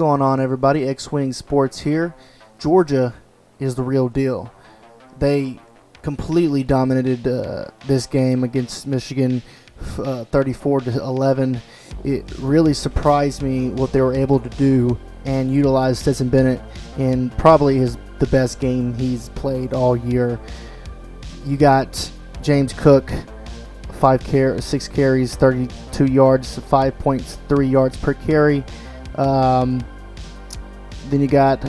going on, everybody? X-Wing Sports here. Georgia is the real deal. They completely dominated this game against Michigan, 34-11. It really surprised me what they were able to do and utilize Stetson Bennett in probably the best game he's played all year. You got James Cook, 6 carries, 32 yards, 5.3 yards per carry. Then you got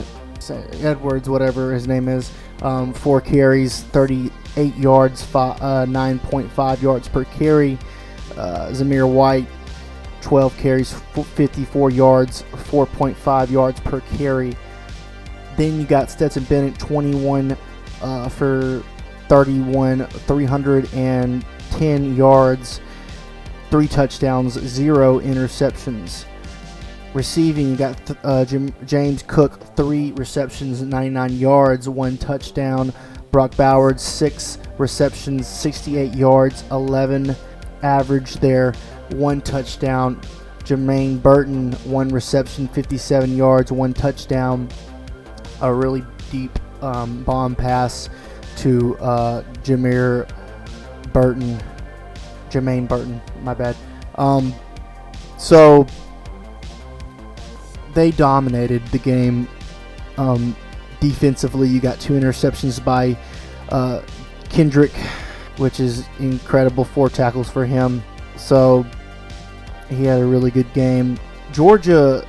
Edwards, whatever his name is, 4 carries, 38 yards, 9.5 yards per carry. Zamir White, 12 carries, 54 yards, 4.5 yards per carry. Then you got Stetson Bennett, 21 for 31, 310 yards, 3 touchdowns, 0 interceptions. Receiving, you got James Cook, 3 receptions, 99 yards, 1 touchdown. Brock Bowers, 6 receptions, 68 yards, 11 average there, 1 touchdown. Jermaine Burton, 1 reception, 57 yards, 1 touchdown. A really deep bomb pass to Jermaine Burton, my bad. So they dominated the game. Defensively, you got 2 interceptions by Kendrick, which is incredible, 4 tackles for him. So he had a really good game. Georgia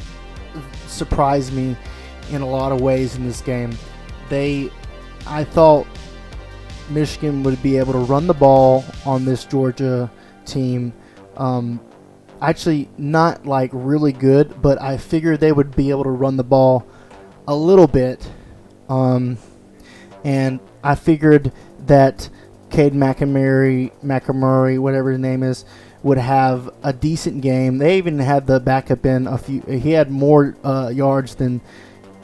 surprised me in a lot of ways in this game. I thought Michigan would be able to run the ball on this Georgia team. Actually, not like really good, but I figured they would be able to run the ball a little bit. And I figured that Cade McEmurray, whatever his name is, would have a decent game. They even had the backup in a few. He had more yards than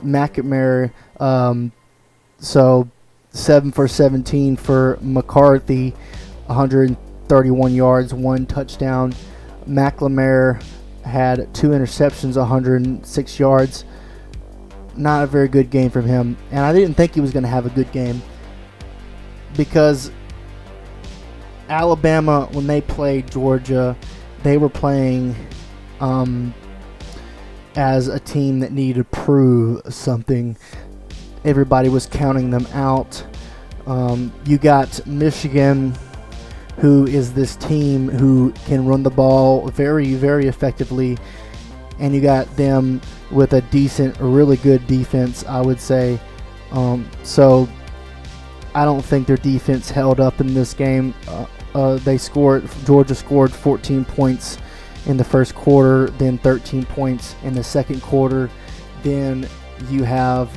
McEmurray. So 7 for 17 for McCarthy, 131 yards, 1 touchdown. McLemore had 2 interceptions, 106 yards. Not a very good game from him. And I didn't think he was going to have a good game because Alabama, when they played Georgia, they were playing as a team that needed to prove something. Everybody was counting them out. You got Michigan, who is this team who can run the ball very, very effectively. And you got them with a really good defense, I would say. So I don't think their defense held up in this game. Georgia scored 14 points in the first quarter, then 13 points in the second quarter. Then you have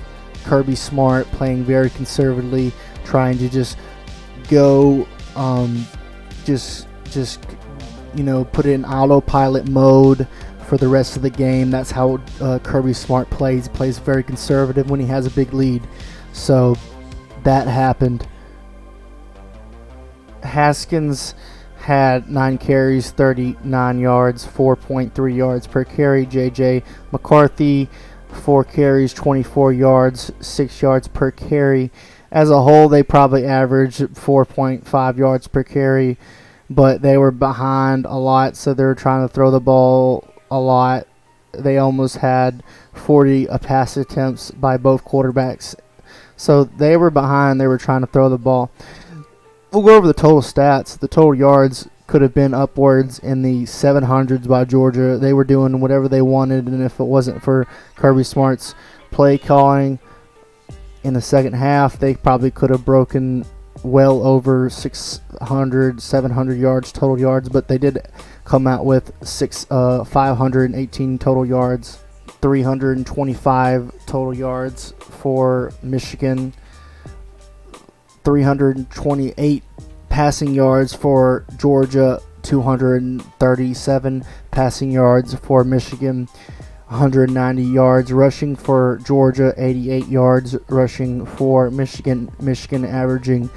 Kirby Smart playing very conservatively, trying to just go, put it in autopilot mode for the rest of the game. That's how Kirby Smart plays. He plays very conservative when he has a big lead. So that happened. Haskins had 9 carries, 39 yards, 4.3 yards per carry. J.J. McCarthy, 4 carries, 24 yards, 6 yards per carry. As a whole, they probably averaged 4.5 yards per carry, but they were behind a lot, so they were trying to throw the ball a lot. They almost had 40 pass attempts by both quarterbacks. So they were behind. They were trying to throw the ball. We'll go over the total stats. The total yards could have been upwards in the 700s by Georgia. They were doing whatever they wanted, and if it wasn't for Kirby Smart's play calling in the second half, they probably could have broken well over 600, 700 yards, total yards, but they did come out with 518 total yards, 325 total yards for Michigan, 328 passing yards for Georgia, 237 passing yards for Michigan, 190 yards rushing for Georgia, 88 yards rushing for Michigan. Michigan averaging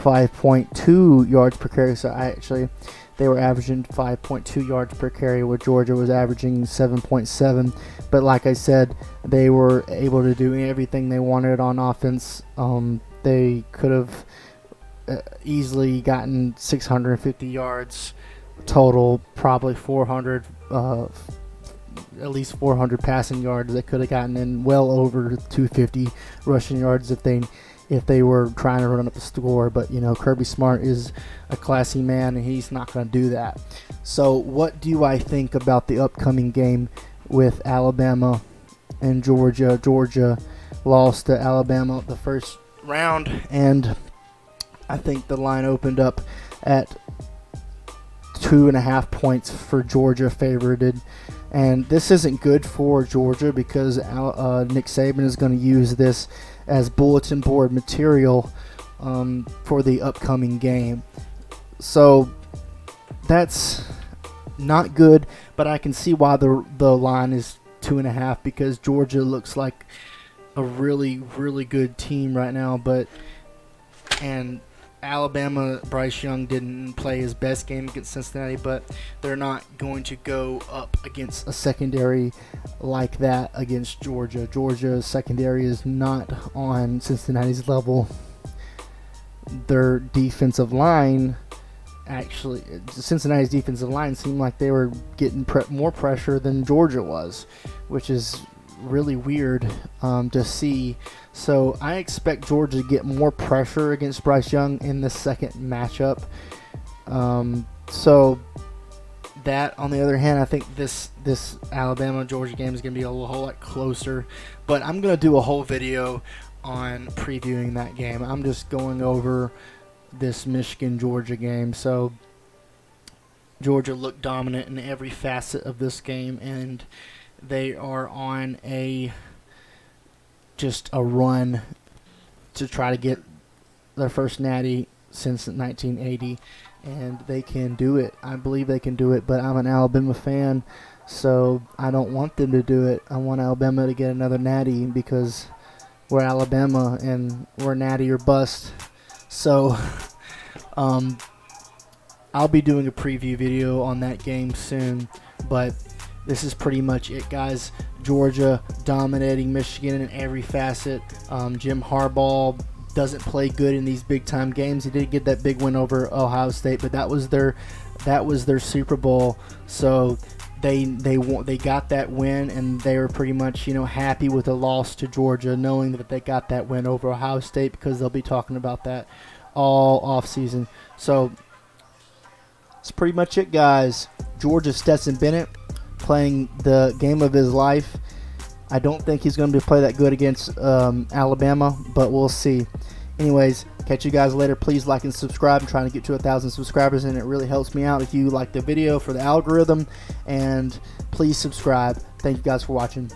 5.2 yards per carry. So they were averaging 5.2 yards per carry, where Georgia was averaging 7.7. But like I said, they were able to do everything they wanted on offense. They could have easily gotten 650 yards total, probably 400, at least 400 passing yards. They could have gotten in well over 250 rushing yards if they were trying to run up the score. But Kirby Smart is a classy man, and he's not going to do that. So what do I think about the upcoming game with Alabama and Georgia? Georgia lost to Alabama the first round, and I think the line opened up at 2.5 points for Georgia favored. And this isn't good for Georgia because Nick Saban is going to use this as bulletin board material for the upcoming game. So that's not good, but I can see why the line is 2.5, because Georgia looks like a really, really good team right now. And Alabama, Bryce Young didn't play his best game against Cincinnati, but they're not going to go up against a secondary like that against Georgia. Georgia's secondary is not on Cincinnati's level. Their defensive line, actually, Cincinnati's defensive line seemed like they were getting more pressure than Georgia was, which is really weird to see. So I expect Georgia to get more pressure against Bryce Young in the second matchup. So that, on the other hand, I think this Alabama-Georgia game is going to be a whole lot closer. But I'm going to do a whole video on previewing that game. I'm just going over this Michigan-Georgia game. So Georgia looked dominant in every facet of this game, and they are on just a run to try to get their first natty since 1980, and they can do it. I believe they can do it, but I'm an Alabama fan, so I don't want them to do it. I want Alabama to get another natty because we're Alabama and we're natty or bust. So I'll be doing a preview video on that game soon, but this is pretty much it, guys. Georgia dominating Michigan in every facet. Jim Harbaugh doesn't play good in these big-time games. He did get that big win over Ohio State, but that was their Super Bowl. So they got that win, and they were pretty much happy with the loss to Georgia, knowing that they got that win over Ohio State, because they'll be talking about that all offseason. So that's pretty much it, guys. Georgia Stetson Bennett playing the game of his life. I don't think he's going to play that good against Alabama, but we'll see. Anyways, catch you guys later. Please like and subscribe. I'm trying to get to 1,000 subscribers, and it really helps me out if you like the video for the algorithm. And please subscribe. Thank you guys for watching.